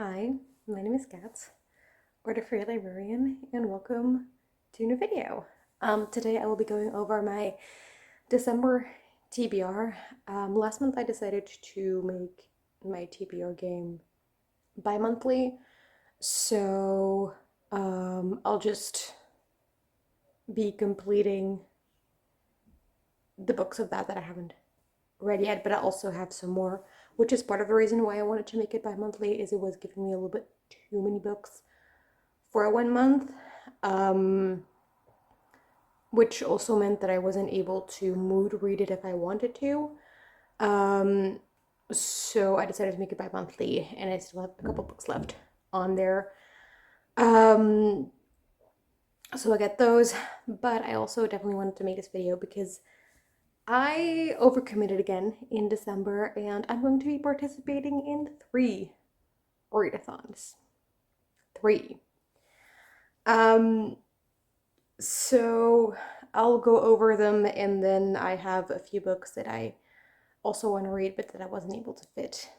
Hi, my name is Kat, or the Free Librarian, and welcome to a new video. Today I will be going over my December TBR. Last month I decided to make my TBR game bi-monthly, so I'll just be completing the books of that I haven't read yet, but I also have some more, which is part of the reason why I wanted to make it bi-monthly, is it was giving me a little bit too many books for 1 month, which also meant that I wasn't able to mood read it if I wanted to. So I decided to make it bi-monthly, and I still have a couple books left on there. So I get those, but I also definitely wanted to make this video because I overcommitted again in December, and I'm going to be participating in 3 readathons. 3. So I'll go over them, and then I have a few books that I also want to read, but that I wasn't able to fit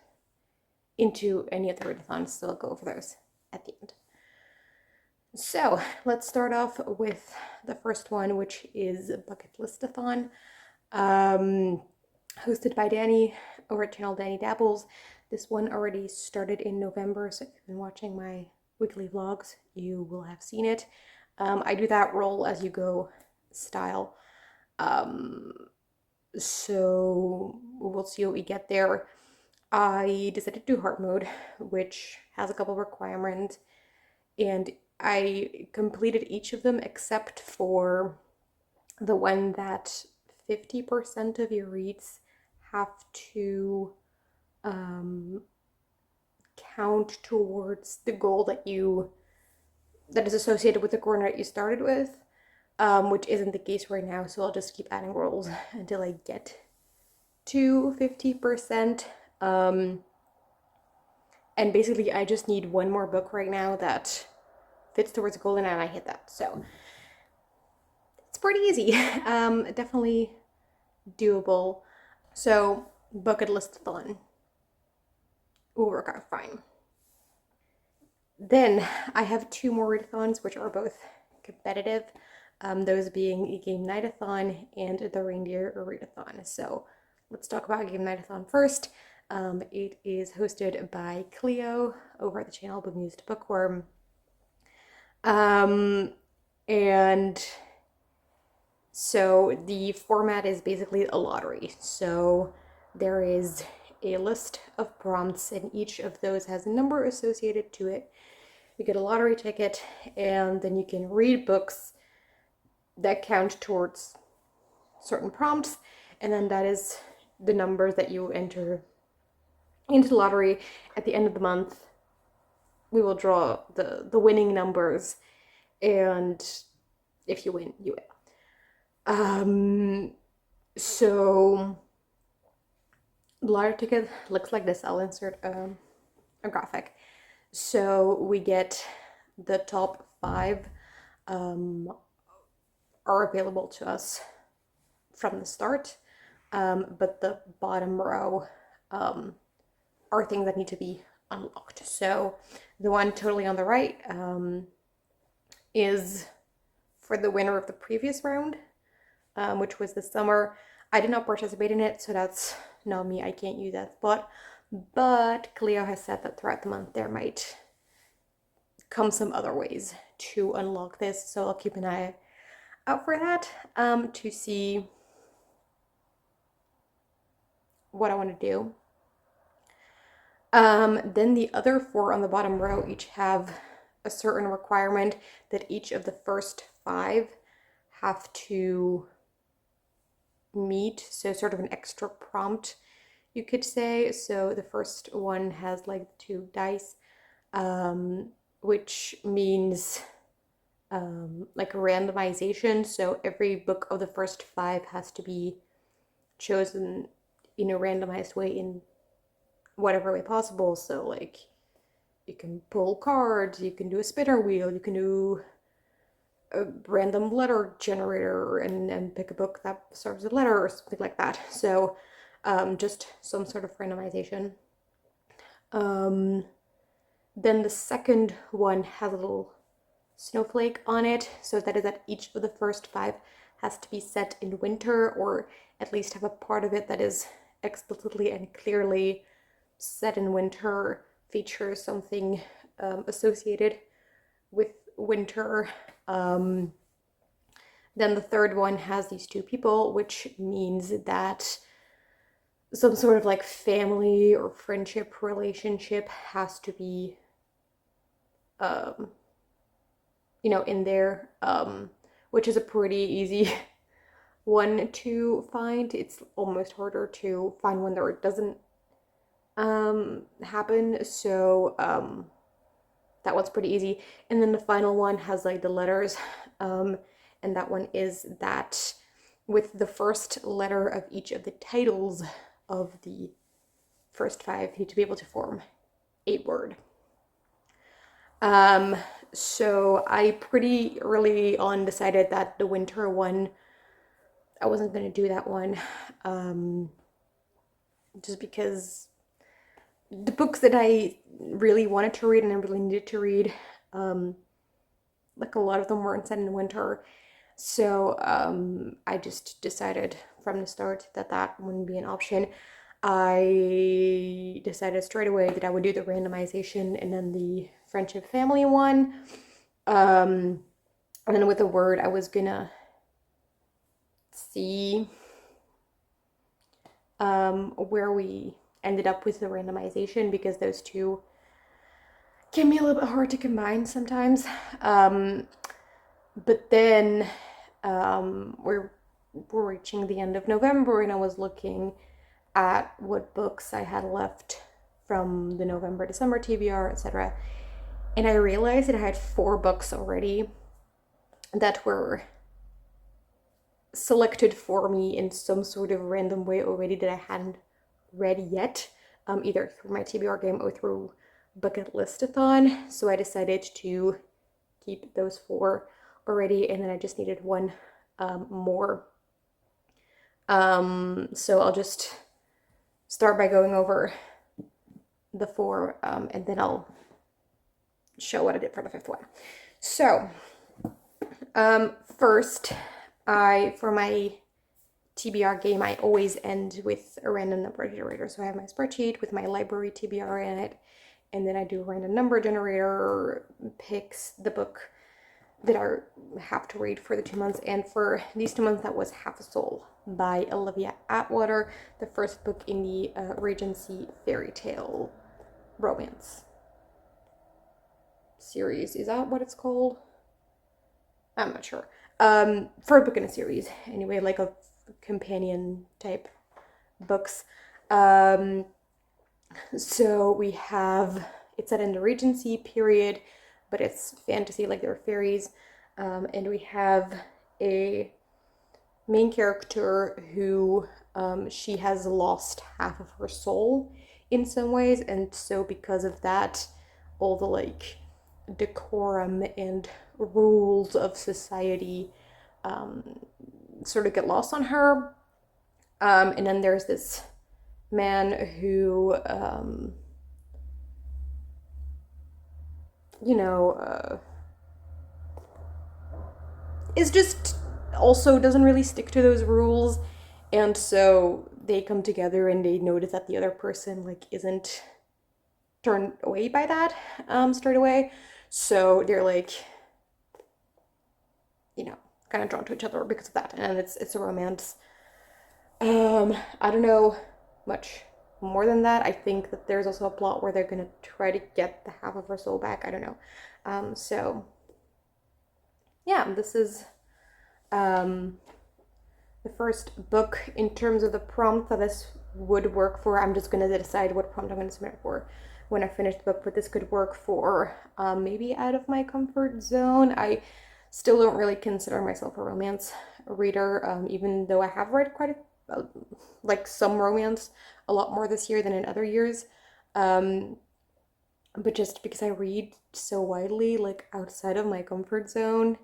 into any of the readathons, so I'll go over those at the end. So let's start off with the first one, which is Bucketlistathon, hosted by Danny over at channel Danny Dabbles. This one already started in November, so if you've been watching my weekly vlogs, you will have seen it. I do that roll as you go style. So we'll see what we get there. I decided to do hard mode, which has a couple requirements, and I completed each of them except for the one that 50% of your reads have to count towards the goal that is associated with the corner that you started with, which isn't the case right now, so I'll just keep adding rolls until I get to 50%. And basically I just need one more book right now that fits towards the goal, and I hit that, so it's pretty easy. Definitely doable. So Bucketlistathon will work out fine. Then I have 2 more readathons, which are both competitive, those being GameNightaThon and the Reindeer Readathon. So let's talk about GameNightaThon first. It is hosted by Cleo over at the channel Bemused Bookworm. And so the format is basically a lottery. So there is a list of prompts, and each of those has a number associated to it. You get a lottery ticket, and then you can read books that count towards certain prompts, and then that is the numbers that you enter into the lottery. At the end of the month, we will draw the winning numbers, and if you win, you win. So the lottery ticket looks like this. I'll insert a graphic. So we get the top 5 are available to us from the start, but the bottom row are things that need to be unlocked. So the one totally on the right is for the winner of the previous round, which was this summer. I did not participate in it, so that's not me. I can't use that spot. But Cleo has said that throughout the month there might come some other ways to unlock this, so I'll keep an eye out for that, to see what I want to do. Then the other 4 on the bottom row each have a certain requirement that each of the first 5 have to meet, so sort of an extra prompt, you could say. So the first one has like 2 dice, which means like a randomization. So every book of the first 5 has to be chosen in a randomized way in whatever way possible. So like you can pull cards, you can do a spinner wheel, you can do a random letter generator and pick a book that starts with a letter or something like that. So just some sort of randomization. Then the second one has a little snowflake on it, so that is that each of the first 5 has to be set in winter, or at least have a part of it that is explicitly and clearly set in winter, features something associated with winter. Then the third one has these 2 people, which means that some sort of like family or friendship relationship has to be, in there, which is a pretty easy one to find. It's almost harder to find one that it doesn't happen. So that one's pretty easy. And then the final one has like the letters, and that one is that with the first letter of each of the titles of the first 5, you need to be able to form a word. So I pretty early on decided that the winter one, I wasn't going to do that one, just because the books that I really wanted to read and I really needed to read, like a lot of them weren't set in winter. So I just decided from the start that that wouldn't be an option. I decided straight away that I would do the randomization and then the friendship family one. And then with the word, I was gonna see where we ended up with the randomization, because those 2 can be a little bit hard to combine sometimes. But then we're reaching the end of November, and I was looking at what books I had left from the November, December TBR, etc. And I realized that I had 4 books already that were selected for me in some sort of random way already that I hadn't read yet, either through my TBR game or through Bucketlistathon. So I decided to keep those 4 already, and then I just needed one more. So I'll just start by going over the 4, and then I'll show what I did for the 5th one. So first, for my TBR game, I always end with a random number generator. So I have my spreadsheet with my library TBR in it, and then I do a random number generator, picks the book that I have to read for the 2 months. And for these 2 months, that was Half a Soul by Olivia Atwater, the first book in the Regency fairy tale romance series. Is that what it's called? I'm not sure. For a book in a series, anyway, like a companion type books. So we have, it's set in the Regency period, but it's fantasy, like there are fairies. And we have a main character who, she has lost half of her soul in some ways, and so because of that, all the like decorum and rules of society sort of get lost on her. And then there's this man who is just also doesn't really stick to those rules, and so they come together and they notice that the other person like isn't turned away by that straight away, so they're like kind of drawn to each other because of that, and it's a romance. I don't know much more than that. I think that there's also a plot where they're gonna try to get the half of her soul back. I don't know. So yeah, this is the first book. In terms of the prompt that this would work for, I'm just gonna decide what prompt I'm gonna submit for when I finish the book, but this could work for maybe out of my comfort zone. I still don't really consider myself a romance reader, even though I have read quite like some romance a lot more this year than in other years. But just because I read so widely, like outside of my comfort zone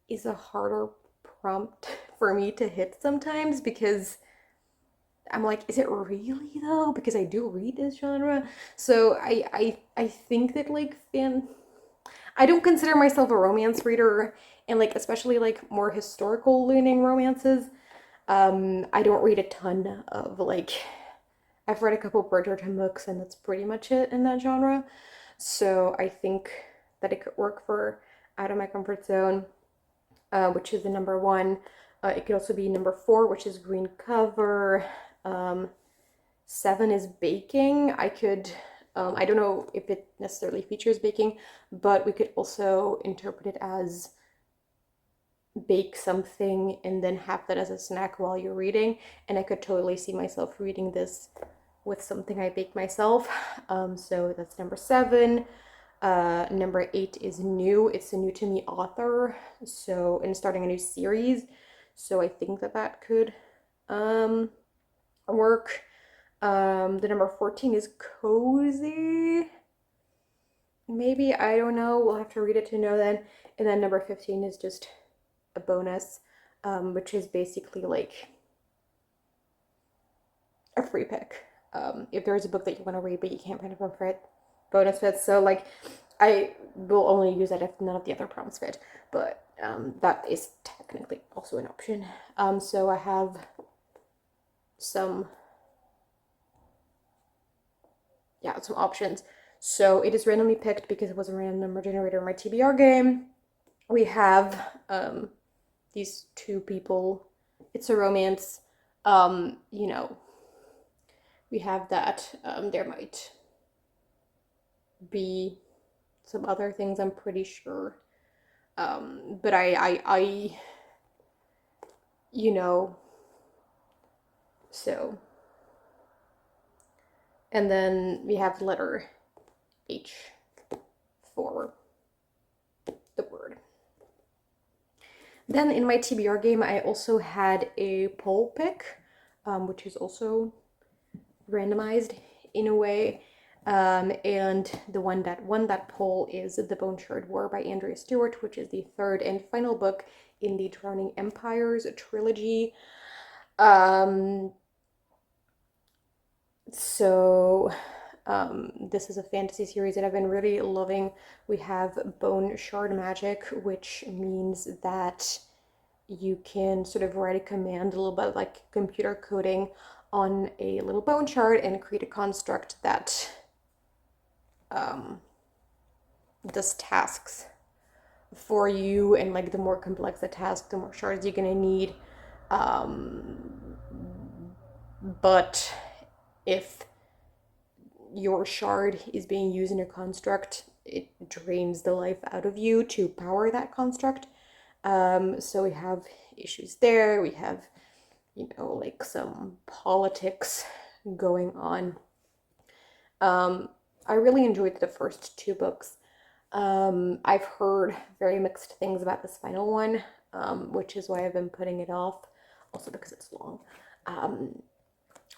is a harder prompt for me to hit sometimes, because I'm like, is it really though? Because I do read this genre. So I think that like I don't consider myself a romance reader, and like especially like more historical leaning romances. I don't read a ton of like I've read a couple Bridgerton books and that's pretty much it in that genre. So I think that it could work for Out of My Comfort Zone, which is the number one. It could also be number 4, which is Green Cover. 7 is Baking. I don't know if it necessarily features baking, but we could also interpret it as bake something and then have that as a snack while you're reading. And I could totally see myself reading this with something I bake myself. So that's number 7. Number 8 is New. It's a new to me author. So, and starting a new series. So I think that that could work. The number 14 is Cozy. Maybe, I don't know. We'll have to read it to know then. And then number 15 is just a bonus, which is basically like a free pick. If there's a book that you want to read but you can't find a fit, bonus fits. So like I will only use that if none of the other prompts fit, but that is technically also an option. So I have some options. So it is randomly picked because it was a random number generator in my TBR game. We have these 2 people. It's a romance. You know, we have that. There might be some other things, I'm pretty sure. But I you know, so. And then we have the letter H for the word. Then in my TBR game, I also had a poll pick, which is also randomized in a way. And the one that won that poll is The Bone Shard War by Andrea Stewart, which is the 3rd and final book in the Drowning Empires trilogy. So this is a fantasy series that I've been really loving. We have bone shard magic, which means that you can sort of write a command, a little bit like computer coding, on a little bone shard and create a construct that does tasks for you. And like the more complex the task, the more shards you're gonna need. But if your shard is being used in a construct, it drains the life out of you to power that construct. So we have issues there. We have, you know, like some politics going on. I really enjoyed the first 2 books. I've heard very mixed things about this final one, which is why I've been putting it off, also because it's long.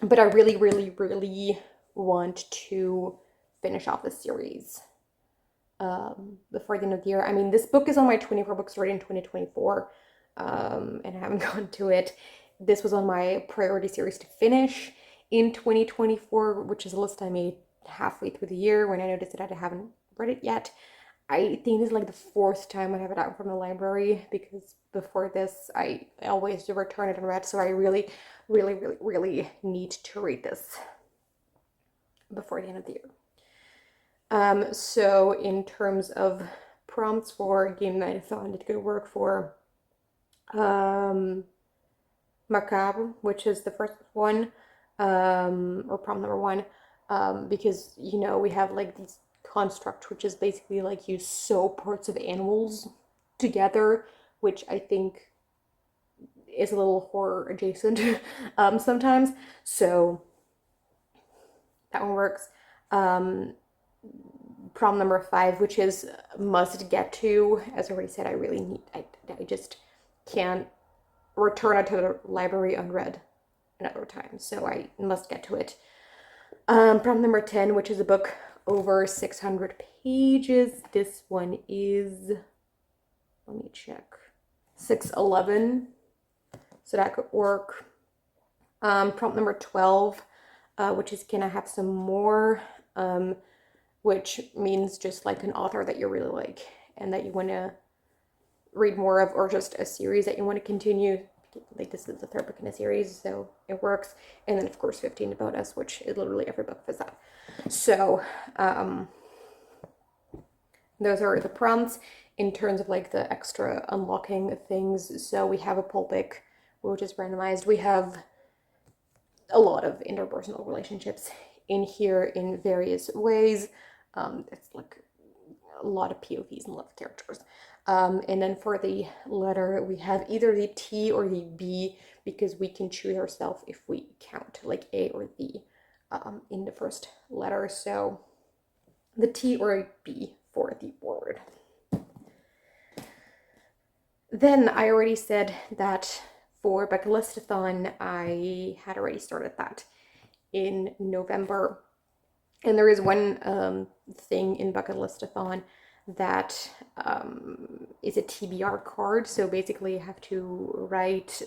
But I really, really, really want to finish off this series before the end of the year. I mean, this book is on my 24 books ready in 2024, and I haven't gone to it. This was on my priority series to finish in 2024, which is a list I made halfway through the year when I noticed that I haven't read it yet. I think this is like the 4th time I have it out from the library, because before this I always return it unread. So I really, really, really, really need to read this before the end of the year. So in terms of prompts for GameNightaThon, it could work for Macabre, which is the first one, or prompt number 1, because, you know, we have like these construct, which is basically like you sew parts of animals together, which I think is a little horror adjacent sometimes. So that one works. Prompt number 5, which is must get to. As I already said, I really need, I just can't return it to the library unread another time, so I must get to it. Prompt number 10, which is a book over 600 pages. This one is, let me check, 611, so that could work. Prompt number 12, which is can I have some more, which means just like an author that you really like and that you want to read more of, or just a series that you want to continue. Like this is the third book in a series, so it works. And then of course 15 about us, which is literally every book for that. So those are the prompts in terms of like the extra unlocking things. So we have a pulpit, which is randomized. We have a lot of interpersonal relationships in here in various ways. It's like a lot of POVs and a lot of characters. And then for the letter, we have either the T or the B, because we can choose ourselves if we count like A or B in the first letter. So the T or B for the word. Then I already said that for Bucketlistathon, I had already started that in November. And there is one thing in Bucketlistathon that is a TBR card. So basically you have to write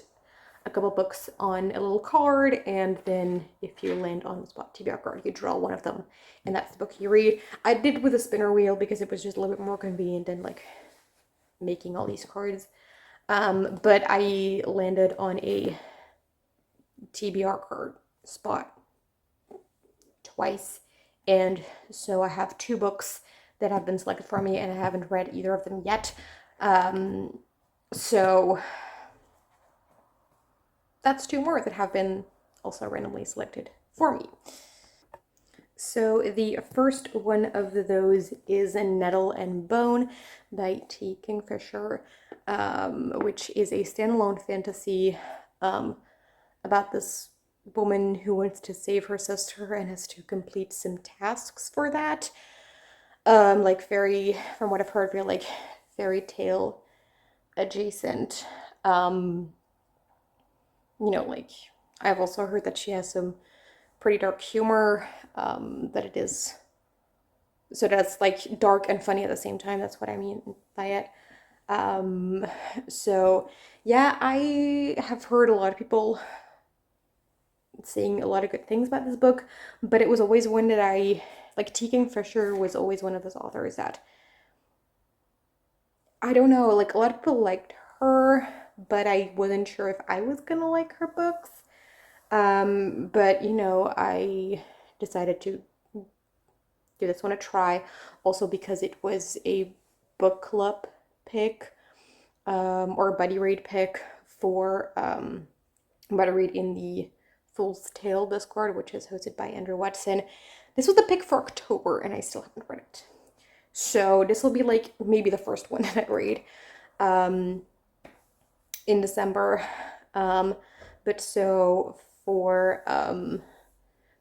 a couple books on a little card, and then if you land on the spot TBR card, you draw one of them, and that's the book you read. I did with a spinner wheel because it was just a little bit more convenient than like making all these cards. But I landed on a TBR card spot twice, and so I have two books that have been selected for me, and I haven't read either of them yet. So that's two more that have been also randomly selected for me. So the first one of those is Nettle and Bone by T. Kingfisher, which is a standalone fantasy about this woman who wants to save her sister and has to complete some tasks for that. Like very, from what I've heard, very like fairy tale adjacent. Like I've also heard that she has some pretty dark humor, that it is, so that's like dark and funny at the same time. That's what I mean by it. So yeah, I have heard a lot of people saying a lot of good things about this book, but it was always one that I like. T. Kingfisher was always one of those authors that I don't know, like a lot of people liked her, but I wasn't sure if I was gonna like her books. But I decided to give this one a try, also because it was a book club pick, or a buddy read pick for buddy read in the Fool's Tale Discord, which is hosted by Andrew Watson. This was the pick for October, and I still haven't read it. So this will be like maybe the first one that I read in December. But so for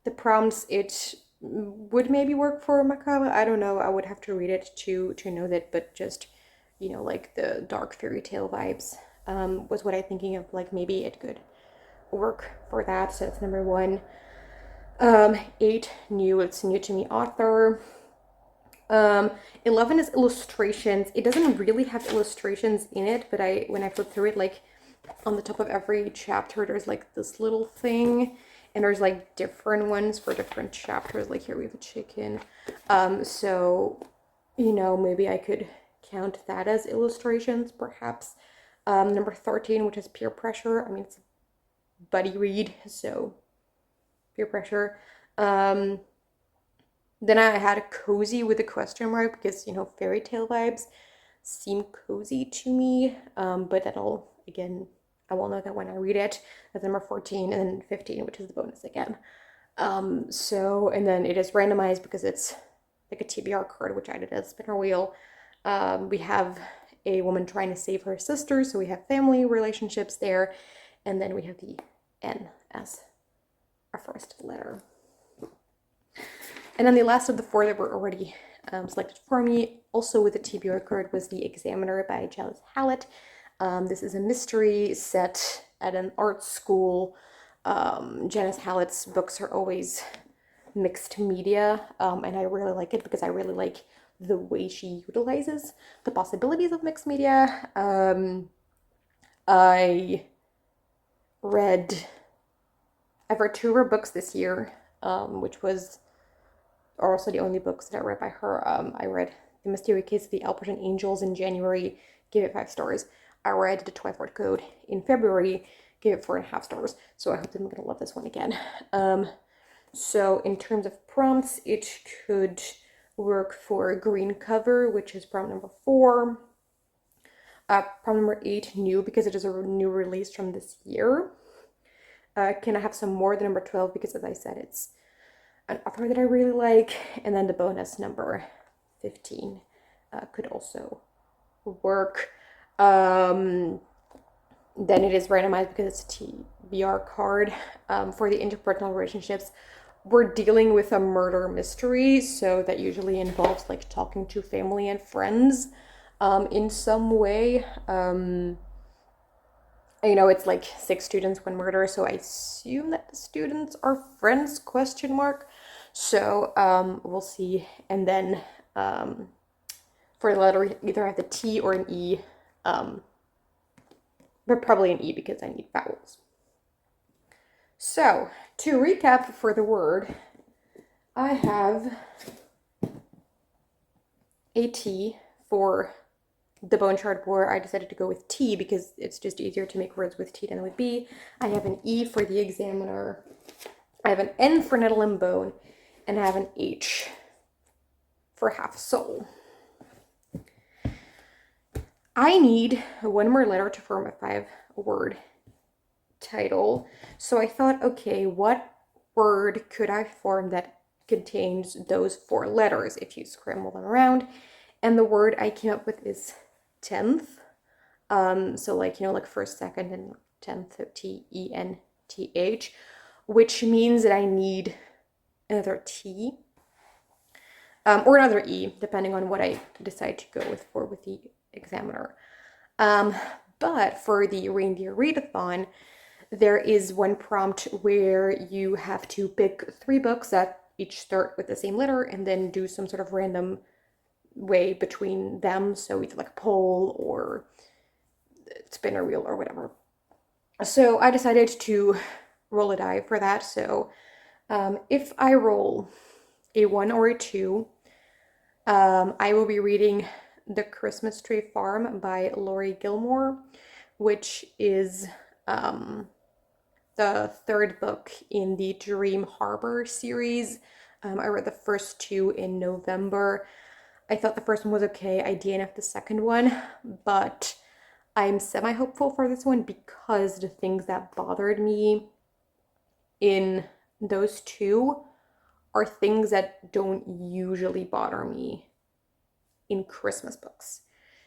the prompts, it would maybe work for macabre. I don't know. I would have to read it to know that, but just like the dark fairy tale vibes was what I'm thinking of. Like maybe it could work for that. So that's number one. 8, new. It's new to me author. 11 is illustrations. It doesn't really have illustrations in it, but when I flip through it, like on the top of every chapter, there's like this little thing, and there's like different ones for different chapters. Like here we have a chicken. So maybe I could count that as illustrations, perhaps. Number 13, which is peer pressure. I mean, it's a buddy read, so peer pressure. Then I had a cozy with a question mark because, fairy tale vibes seem cozy to me. But that'll, again, I will know that when I read it. That's number 14, and then 15, which is the bonus again. And then it is randomized because it's like a TBR card, which I did as spinner wheel. We have a woman trying to save her sister, so we have family relationships there. And then we have the N as our first letter. And then the last of the 4 that were already selected for me, also with the TBR card, was The Examiner by Janice Hallett. This is a mystery set at an art school. Janice Hallett's books are always mixed media, and I really like it because I really like the way she utilizes the possibilities of mixed media. I read I've read 2 of her books this year, which was also the only books that I read by her. I read The Mysterious Case of the Albertan Angels in January, gave it 5 stars. I read The Twilight Code in February, gave it 4.5 stars. So I hope that I'm going to love this one again. So in terms of prompts, it could work for a green cover, which is prompt number 4. Prompt number 8, new, because it is a new release from this year. Can I have some more than number 12, because as I said, it's an author that I really like. And then the bonus number 15 could also work. Then it is randomized because it's a TBR card. For the interpersonal relationships, we're dealing with a murder mystery, so that usually involves like talking to family and friends in some way. You know, it's like 6 students, 1 murder, so I assume that the students are friends, question mark. So we'll see. And then for the letter, either have the T or an E, but probably an E because I need vowels. So to recap for the word, I have a T for the bone shard board. I decided to go with T because it's just easier to make words with T than with B. I have an E for the examiner. I have an N for nettle and bone, and I have an H for half soul. I need 1 more letter to form a 5-word title. So I thought, okay, what word could I form that contains those 4 letters if you scramble them around? And the word I came up with is 10th. So like, you know, like first, second, and 10th, so T-E-N-T-H, which means that I need another T, or another E, depending on what I decide to go with the examiner. But for the Reindeer Readathon, there is 1 prompt where you have to pick 3 books that each start with the same letter and then do some sort of random way between them. So either like a poll or spinner wheel or whatever. So I decided to roll a die for that. So if I roll a 1 or a 2, I will be reading The Christmas Tree Farm by Laurie Gilmore, which is the 3rd book in the Dream Harbor series. I read the first 2 in November. I thought the first one was okay. I DNF'd the second one, but I'm semi-hopeful for this one because the things that bothered me in those 2 are things that don't usually bother me in Christmas books.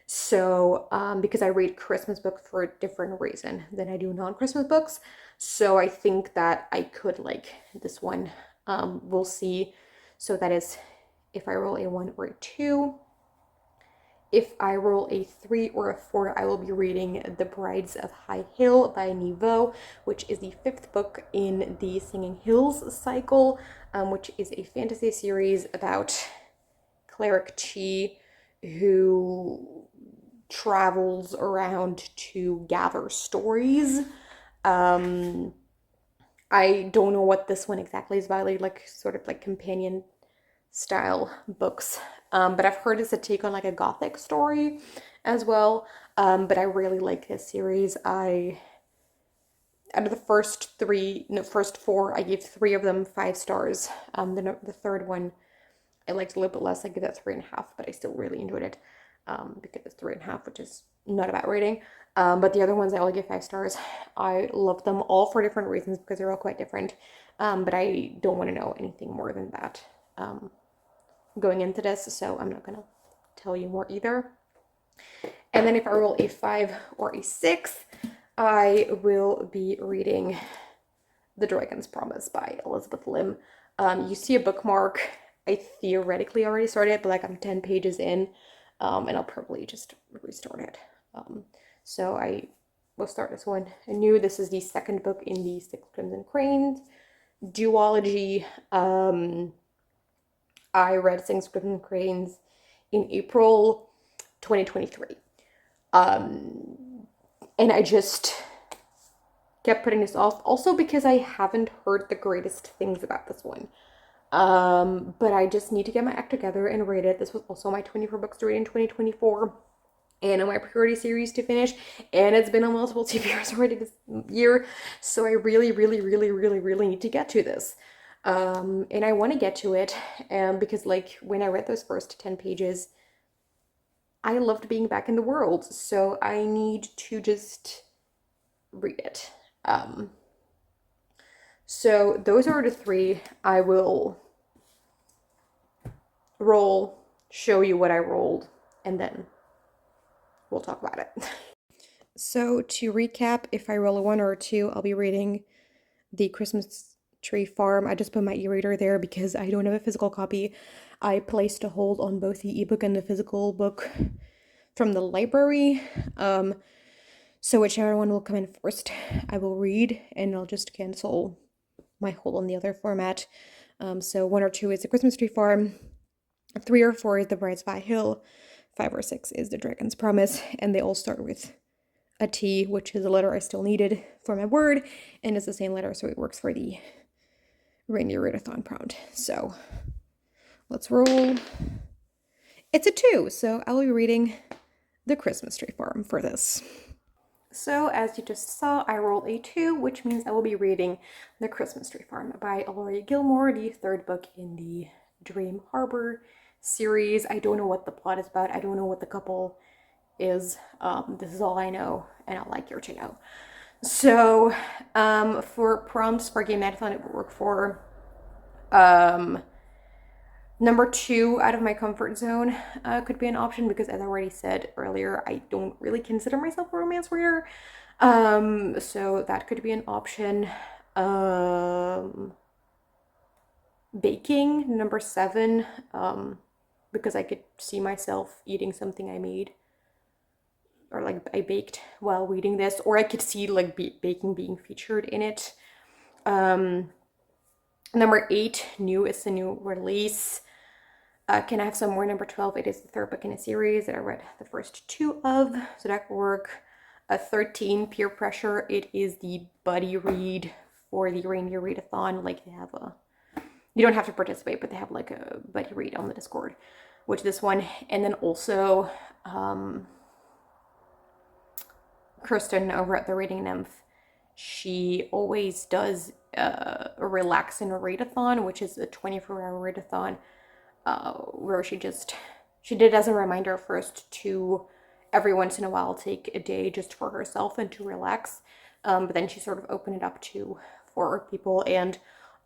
So, because I read Christmas books for a different reason than I do non-Christmas books. So I think that I could like this one. We'll see. So that is if I roll a 1 or a 2. If I roll a 3 or a 4, I will be reading The Brides of High Hill by Niveau, which is the 5th book in the Singing Hills cycle, which is a fantasy series about Cleric Chi, who travels around to gather stories. I don't know what this one exactly is about, like sort of like companion style books, but I've heard it's a take on like a gothic story as well. But I really like this series. Out of the first 4, I gave 3 of them 5 stars. The 3rd one I liked a little bit less. I give that 3.5, but I still really enjoyed it because it's 3.5, which is not a bad rating. But the other ones I only give 5 stars. I love them all for different reasons because they're all quite different. But I don't want to know anything more than that going into this, so I'm not gonna tell you more either. And then if I roll a 5 or a 6, I will be reading The Dragon's Promise by Elizabeth Lim. You see a bookmark. I theoretically already started it, but like I'm 10 pages in, and I'll probably just restart it. So I will start this one anew. This is the 2nd book in the Six Crimson Cranes duology. I read Six Crimson Cranes in April 2023. And kept putting this off. Also because I haven't heard the greatest things about this one. But I just need to get my act together and read it. This was also my 24 books to read in 2024. And on my priority series to finish, and it's been on multiple TBRs already this year, so I really, really, really, really, really need to get to this. And I want to get to it, because like when I read those first 10 pages, I loved being back in the world, so I need to just read it. So those are the three. I will roll, show you what I rolled, and then we'll talk about it. So to recap, if I roll a 1 or a 2, I'll be reading The Christmas Tree Farm. I just put my e-reader there because I don't have a physical copy. I placed a hold on both the ebook and the physical book from the library. So whichever one will come in first, I will read, and I'll just cancel my hold on the other format. So 1 or 2 is The Christmas Tree Farm, 3 or 4 is The Bride's Vi Hill, 5 or 6 is The Dragon's Promise, and they all start with a T, which is a letter I still needed for my word, and it's the same letter, so it works for the Reindeer Readathon prompt. So let's roll. It's a 2, so I'll be reading The Christmas Tree Farm for this. So as you just saw, I rolled a 2, which means I will be reading The Christmas Tree Farm by Ellery Gilmore, the 3rd book in the Dream Harbor series. I don't know what the plot is about. I don't know what the couple is. This is all I know, and I'd like you to know. So for prompts for GameNightaThon, it would work for number 2, out of my comfort zone, could be an option because, as I already said earlier, I don't really consider myself a romance reader. So that could be an option. Baking, number 7, because I could see myself eating something I made, or like I baked while reading this, or I could see like baking being featured in it. Number 8, new is the new release. Can I have some more? Number 12, it is the 3rd book in a series that I read the first 2 of, so that could work. 13, peer pressure, it is the buddy read for the Reindeer Readathon. Like they have a, you don't have to participate, but they have like a buddy read on the Discord, which this one. And then also Kristen over at the Reading Nymph, she always does a Relax and a Readathon, which is a 24-hour readathon, where she did as a reminder first to every once in a while take a day just for herself and to relax, but then she sort of opened it up to for people. And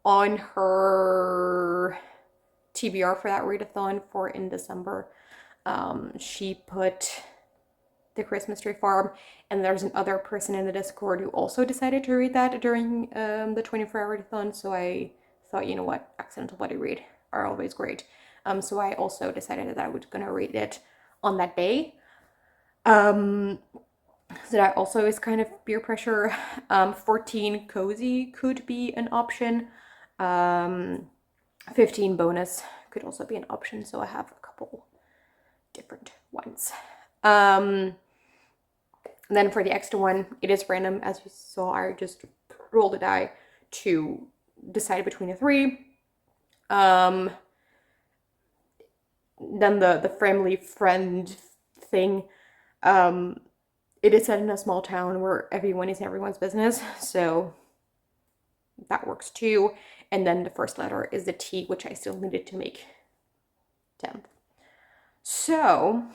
on her TBR for that readathon for in December, she put The Christmas Tree Farm, and there's another person in the Discord who also decided to read that during the 24-hour readathon, so I thought, you know what, accidental buddy read are always great. So I also decided that I was gonna read it on that day. So that also is kind of peer pressure. 14, cozy could be an option. 15, bonus could also be an option, so I have a couple different ones. Then for the extra one, it is random. As you saw, I just rolled a die to decide between the 3. Then the family friend thing, it is set in a small town where everyone is everyone's business, so that works too. And then the first letter is the T, which I still needed to make 10th. So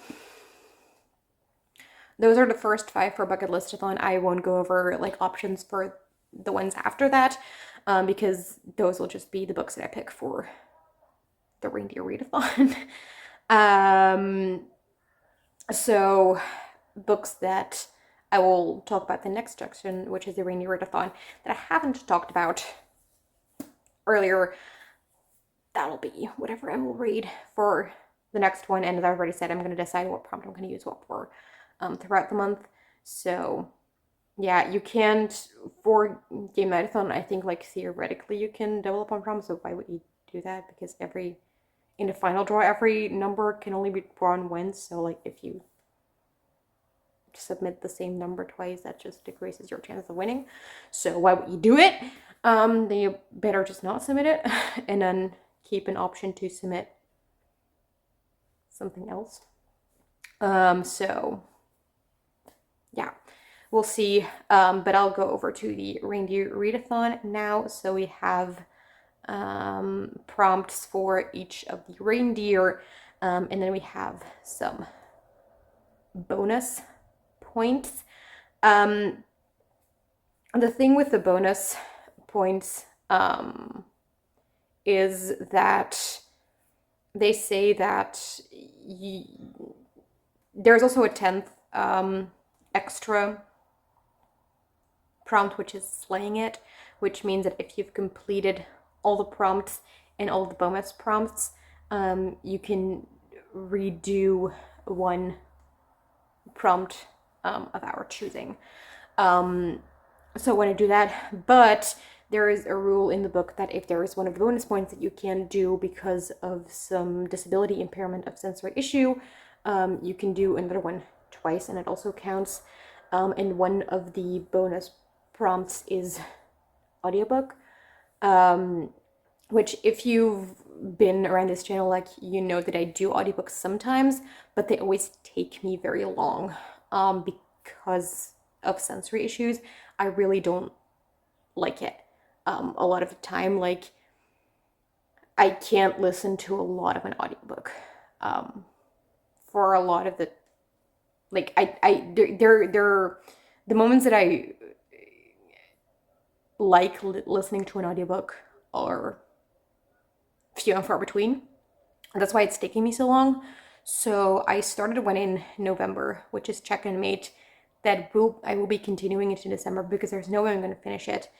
those are the first 5 for Bucketlistathon. I won't go over like options for the ones after that, because those will just be the books that I pick for the Reindeer Readathon. So books that I will talk about the next section, which is the Reindeer Readathon, that I haven't talked about earlier, that'll be whatever I will read for the next one. And as I already said, I'm going to decide what prompt I'm going to use what for throughout the month. So yeah, you can't, for GameNightaThon, I think like theoretically you can double up on prompts, so why would you do that? Because in the final draw, every number can only be drawn once, so like if you submit the same number twice. That just decreases your chance of winning. So why would you do it? Then you better just not submit it and then keep an option to submit something else. So yeah, we'll see. But I'll go over to the Reindeer Readathon now. So we have prompts for each of the reindeer, and then we have some bonus points. The thing with the bonus points is that they say that there's also a 10th extra prompt, which is slaying it, which means that if you've completed all the prompts and all the bonus prompts, you can redo one prompt of our choosing. So when I do that, but there is a rule in the book that if there is one of the bonus points that you can do because of some disability impairment of sensory issue, you can do another one twice, and it also counts. And one of the bonus prompts is audiobook, which if you've been around this channel, like, you know that I do audiobooks sometimes, but they always take me very long because of sensory issues. I really don't like it. A lot of the time, like, I can't listen to a lot of an audiobook for a lot of the, like, there the moments that I like listening to an audiobook are few and far between. That's why it's taking me so long. So I started one in November, which is Check and Mate, that I will be continuing into December because there's no way I'm going to finish it.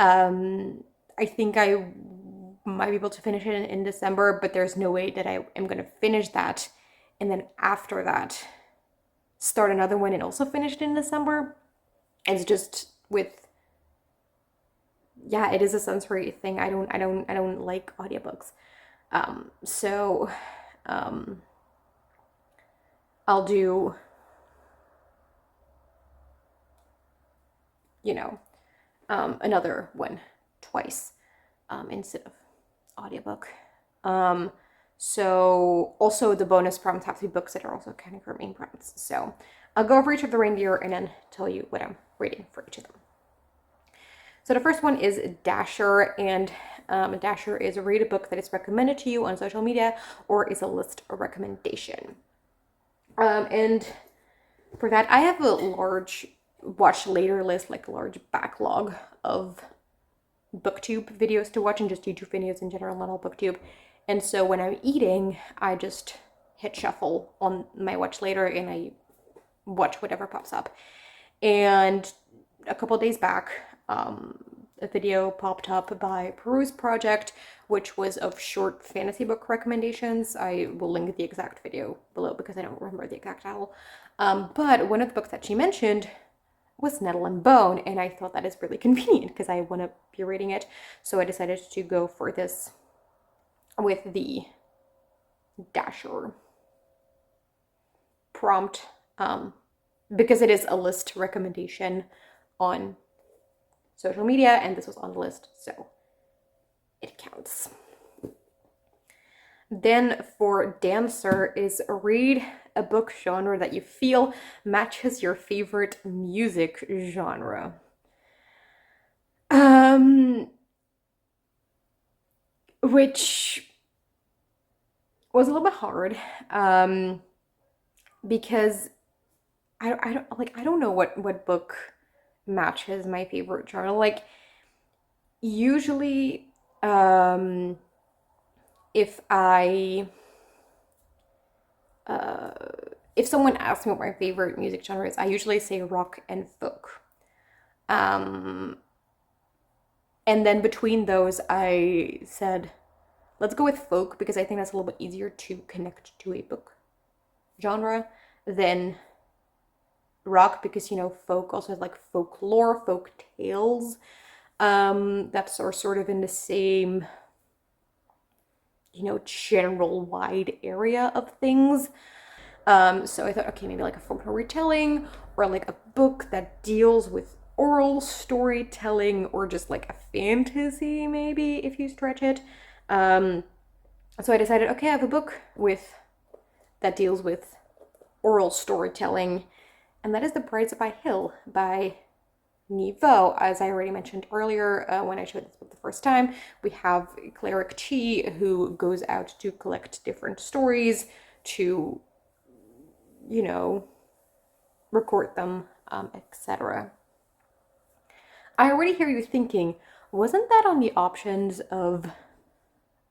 I think I might be able to finish it in December, but there's no way that I am going to finish that and then after that start another one and also finish it in December. It's just with, yeah, it is a sensory thing. I don't like audiobooks. So I'll do, another one twice instead of audiobook. So also the bonus prompts have to be books that are also kind of our main prompts. So I'll go over each of the reindeer and then tell you what I'm reading for each of them. So the first one is Dasher, and Dasher is a read a book that is recommended to you on social media or is a list or recommendation. And for that, I have a large watch later list, like a large backlog of booktube videos to watch and just YouTube videos in general, not all booktube. And so when I'm eating, I just hit shuffle on my watch later and I watch whatever pops up. And a couple days back, a video popped up by Peruse Project, which was of short fantasy book recommendations. I will link the exact video below because I don't remember the exact title. But one of the books that she mentioned was Nettle and Bone, and I thought that is really convenient because I want to be reading it. So I decided to go for this with the Dasher prompt, because it is a list recommendation on social media, and this was on the list, so it counts. Then for Dancer is read a book genre that you feel matches your favorite music genre. Which was a little bit hard, because I don't know what book matches my favorite genre. Like, usually, if someone asks me what my favorite music genre is, I usually say rock and folk. And then between those, I said, let's go with folk because I think that's a little bit easier to connect to a book genre than rock, because, folk also has like folklore, folk tales, that are sort of in the same, general wide area of things. So I thought, okay, maybe like a folklore retelling or like a book that deals with oral storytelling or just like a fantasy, maybe if you stretch it. Um, so I decided, okay, I have a book with that deals with oral storytelling, and that is The Brides of Hill by Niveau. As I already mentioned earlier, when I showed this book the first time, we have Cleric Chi who goes out to collect different stories to, you know, record them, etc. I already hear you thinking, wasn't that on the options of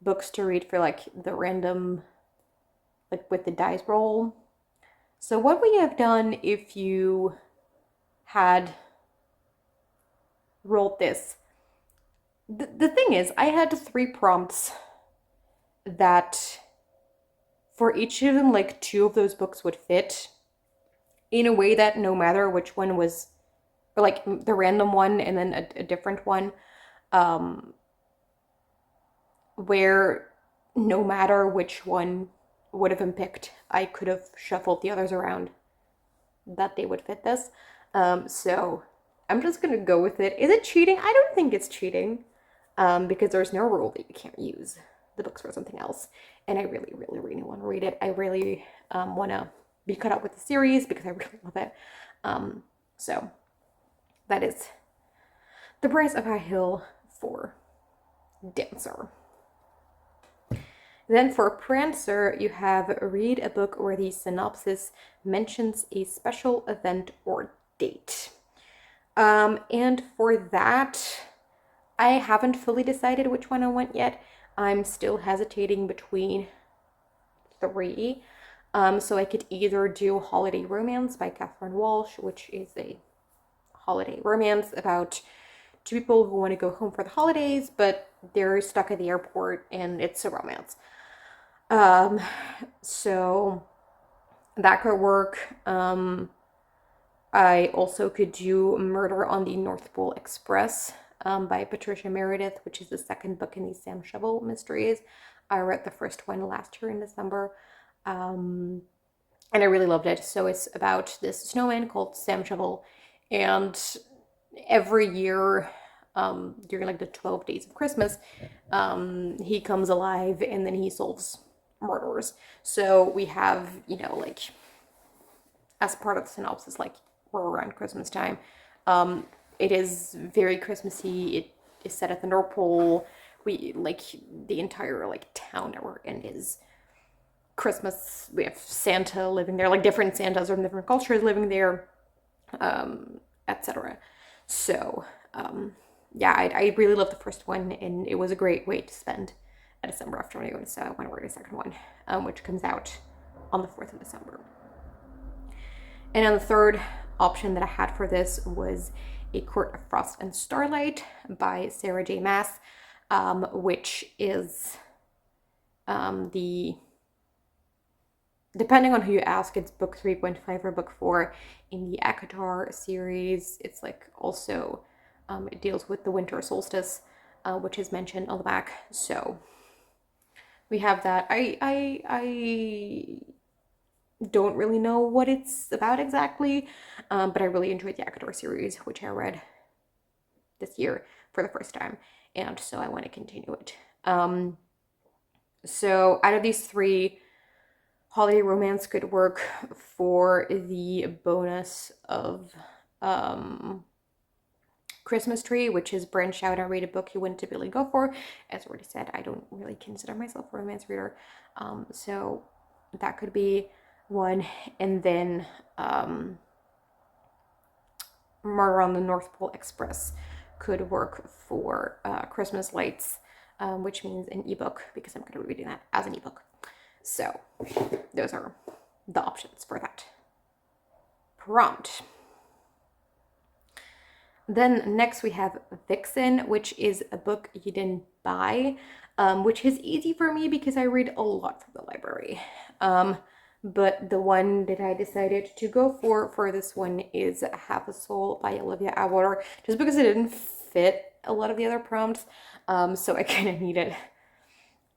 books to read for like the random, like with the dice roll? So what would you have done if you had rolled this? The thing is, I had 3 prompts that for each of them, like 2 of those books would fit in a way that no matter which one was, or like the random one and then a different one, um, where no matter which one would have been picked, I could have shuffled the others around that they would fit this. So I'm just gonna go with it. Is it cheating? I don't think it's cheating, because there's no rule that you can't use the books for something else. And I really, really, really want to read it. I really want to be caught up with the series because I really love it. So that is The Price of High Hill for Dancer. Then for Prancer, you have read a book where the synopsis mentions a special event or date. And for that, I haven't fully decided which one I want yet. I'm still hesitating between 3. So I could either do Holiday Romance by Catherine Walsh, which is a holiday romance about 2 people who want to go home for the holidays, but they're stuck at the airport and it's a romance. So that could work. I also could do Murder on the North Pole Express by Patricia Meredith, which is the 2nd book in the Sam Shovel mysteries. I read the first one last year in December, and I really loved it. So it's about this snowman called Sam Shovel, and every year during like the 12 days of Christmas, he comes alive and then he solves murderers. So we have, like as part of the synopsis, like we're around Christmas time. It is very Christmassy. It is set at the North Pole. We like the entire like town that we're in is Christmas. We have Santa living there, like different Santas from different cultures living there, etc. So yeah, I really loved the first one, and it was a great way to spend a December after when I read the second one, which comes out on the 4th of December. And then the third option that I had for this was A Court of Frost and Starlight by Sarah J. Maas, which is depending on who you ask, it's book 3.5 or book 4 in the ACOTAR series. It's like also, it deals with the winter solstice, which is mentioned on the back. So we have that. I don't really know what it's about exactly, but I really enjoyed the ACOTAR series, which I read this year for the first time, and so I want to continue it. So out of these 3, Holiday Romance could work for the bonus of Christmas Tree, which is branch out and read a book you wouldn't typically go for. As I already said, I don't really consider myself a romance reader, so that could be one. And then Murder on the North Pole Express could work for Christmas Lights, which means an ebook, because I'm going to be reading that as an ebook. So those are the options for that prompt. Then next we have Vixen, which is a book you didn't buy, which is easy for me because I read a lot from the library. But the one that I decided to go for this one is Half a Soul by Olivia Atwater, just because it didn't fit a lot of the other prompts. So I kind of needed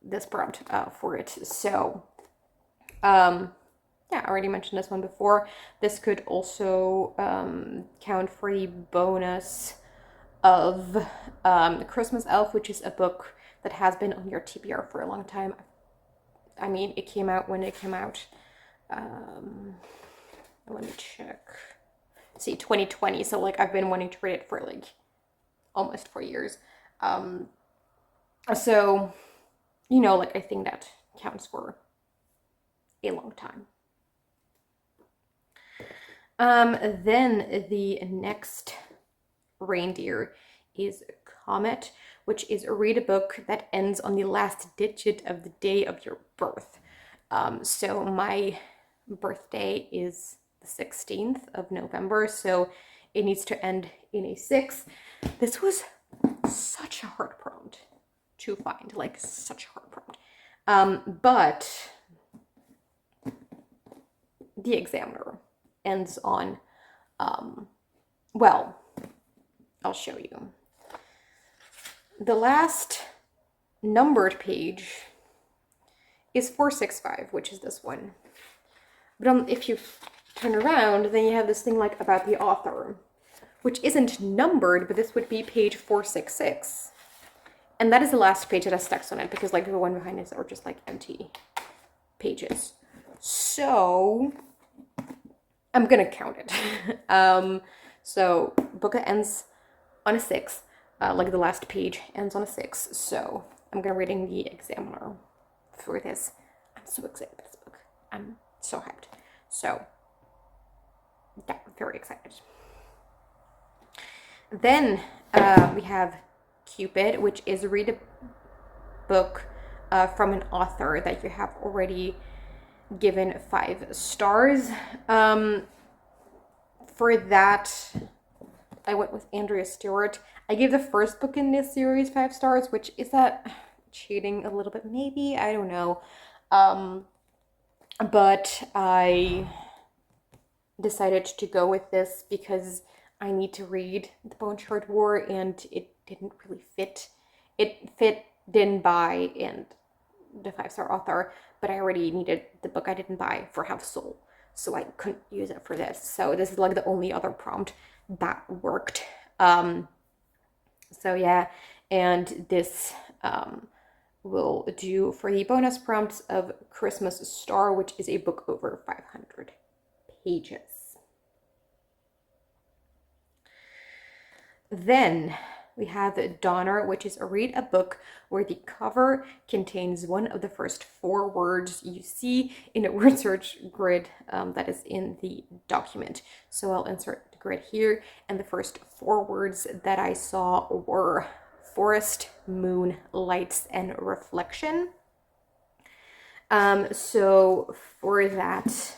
this prompt for it. So yeah, I already mentioned this one before. This could also count for the bonus of Christmas Elf, which is a book that has been on your TBR for a long time. I mean, it came out when it came out. Let me check. See, 2020. So like I've been wanting to read it for like almost 4 years. So, you know, like I think that counts for a long time. Then the next reindeer is Comet, which is read a book that ends on the last digit of the day of your birth. So my birthday is the 16th of November, so it needs to end in a 6. This was such a hard prompt to find, like such a hard prompt. But the examiner ends on, well, I'll show you. The last numbered page is 465, which is this one. But if you turn around, then you have this thing like about the author, which isn't numbered, but this would be page 466. And that is the last page that has text on it, because like the one behind it are just like empty pages. So I'm gonna count it. So book ends on a 6, like the last page ends on a 6. So I'm gonna reading the examiner for this. I'm so excited about this book. I'm so hyped. So yeah, very excited. Then we have Cupid, which is read a book from an author that you have already given 5 stars. For that, I went with Andrea Stewart. I gave the first book in this series 5 stars, which is that cheating a little bit? Maybe, I don't know. But I decided to go with this because I need to read The Bone Shard War, and it didn't really fit. It fit Didn't buy and the 5-star author, but I already needed the book I didn't buy for Half Soul, so I couldn't use it for this. So this is like the only other prompt that worked. So yeah, and this will do for the bonus prompts of Christmas Star, which is a book over 500 pages. Then we have Donner, which is read a book where the cover contains one of the first 4 words you see in a word search grid that is in the document. So I'll insert the grid here, and the first 4 words that I saw were forest, moon, lights, and reflection. So for that,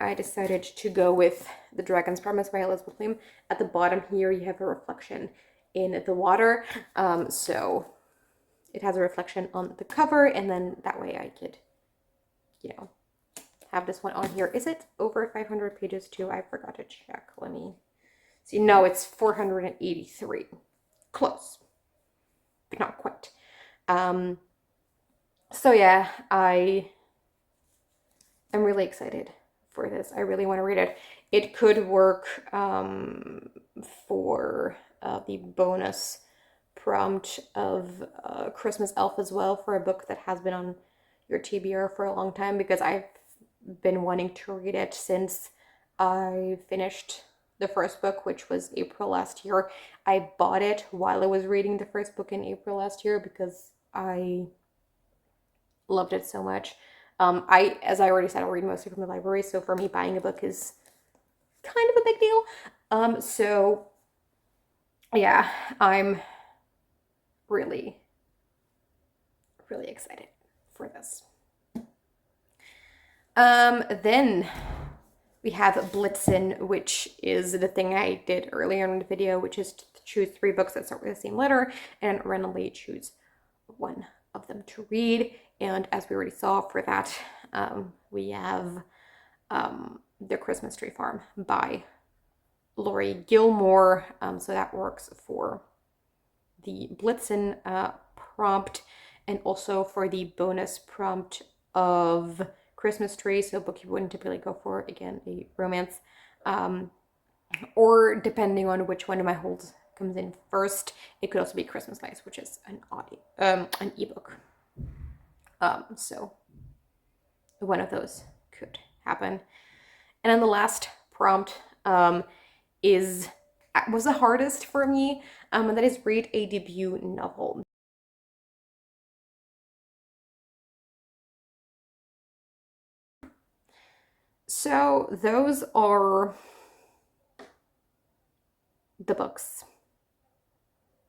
I decided to go with The Dragon's Promise by Elizabeth Lim. At the bottom here, you have a reflection in the water. So it has a reflection on the cover, and then that way I could, you know, have this one on here. Is it over 500 pages too? I forgot to check. Let me see. No, it's 483. Close, but not quite. So yeah, I am really excited for this. I really want to read it. It could work for the bonus prompt of Christmas Elf as well, for a book that has been on your TBR for a long time, because I've been wanting to read it since I finished the first book, which was April last year. I bought it while I was reading the first book in April last year because I loved it so much. As I already said, I'll read mostly from the library, so for me, buying a book is kind of a big deal. So yeah, I'm really, really excited for this. Then we have Blitzen, which is the thing I did earlier in the video, which is to choose 3 books that start with the same letter and randomly choose one of them to read. And as we already saw for that, we have The Christmas Tree Farm by Laurie Gilmore. So that works for the Blitzen prompt, and also for the bonus prompt of Christmas tree, so a book you wouldn't typically go for, again, a romance. Or depending on which one of my holds comes in first, it could also be Christmas Lights, which is an ebook. So one of those could happen. And then the last prompt was the hardest for me, and that is read a debut novel. So those are the books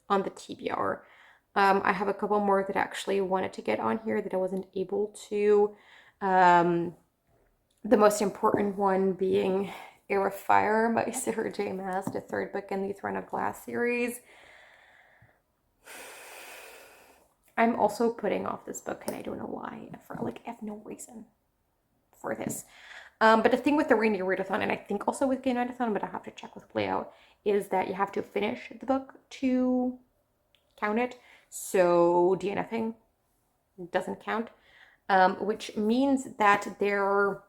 on the TBR. I have a couple more that I actually wanted to get on here that I wasn't able to. The most important one being Air of Fire by Sarah J. Maas, the third book in the Throne of Glass series. I'm also putting off this book, and I don't know why. I have no reason for this. But the thing with the Reindeer Readathon, and I think also with GameNightaThon, but I have to check with layout, is that you have to finish the book to count it. So DNFing doesn't count, which means that there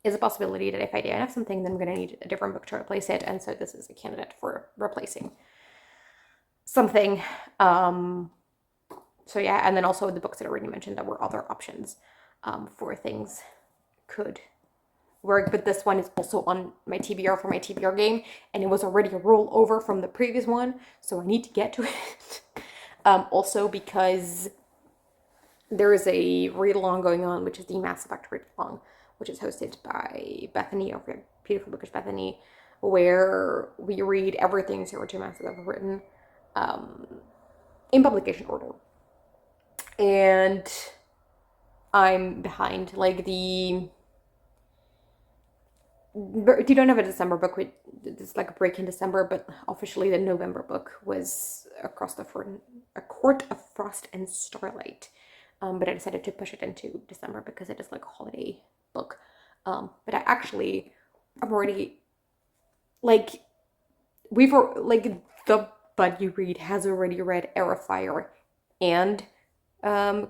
is a possibility that if I DNF something, then I'm going to need a different book to replace it. And so this is a candidate for replacing something. So yeah, and then also the books that I already mentioned that were other options for things could work, but this one is also on my TBR for my TBR game, and it was already a rollover from the previous one, so I need to get to it. Also because there is a read-along going on, which is the Mass Effect read-along, which is hosted by Bethany over Beautiful Bookish Bethany, where we read everything Sarah J. Maas has ever written in publication order. And I'm behind. You don't have a December book. It's like a break in December, but officially the November book was A Court of Frost and Starlight. But I decided to push it into December because it is like a holiday book. But I'm already, the bud you read has already read Air of Fire and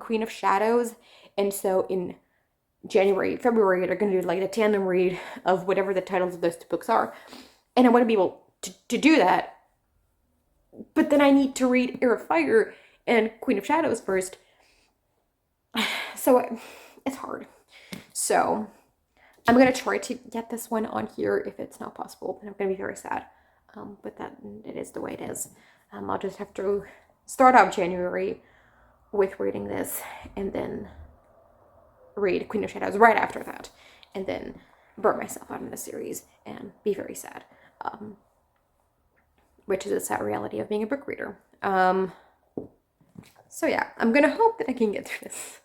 Queen of Shadows. And so in January, February, they're going to do like the tandem read of whatever the titles of those two books are. And I want to be able to do that. But then I need to read Air of Fire and Queen of Shadows first. So it's hard. So I'm going to try to get this one on here if it's not possible. But I'm going to be very sad. But that it is the way it is. I'll just have to start out January with reading this and then read Queen of Shadows right after that, and then burn myself out in the series and be very sad, which is a sad reality of being a book reader. So yeah, I'm gonna hope that I can get through this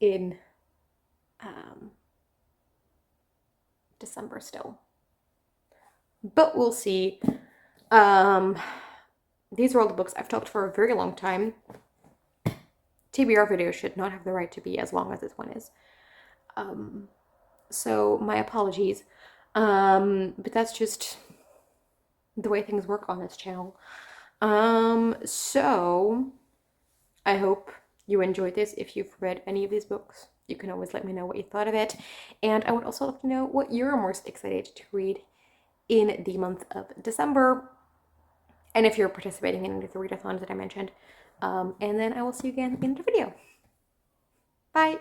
in December still, but we'll see. These are all the books I've talked for a very long time. TBR videos should not have the right to be as long as this one is. So my apologies. But that's just the way things work on this channel. So I hope you enjoyed this. If you've read any of these books, you can always let me know what you thought of it. And I would also love to know what you're most excited to read in the month of December. And if you're participating in any of the readathons that I mentioned. And then I will see you again in the video. Bye!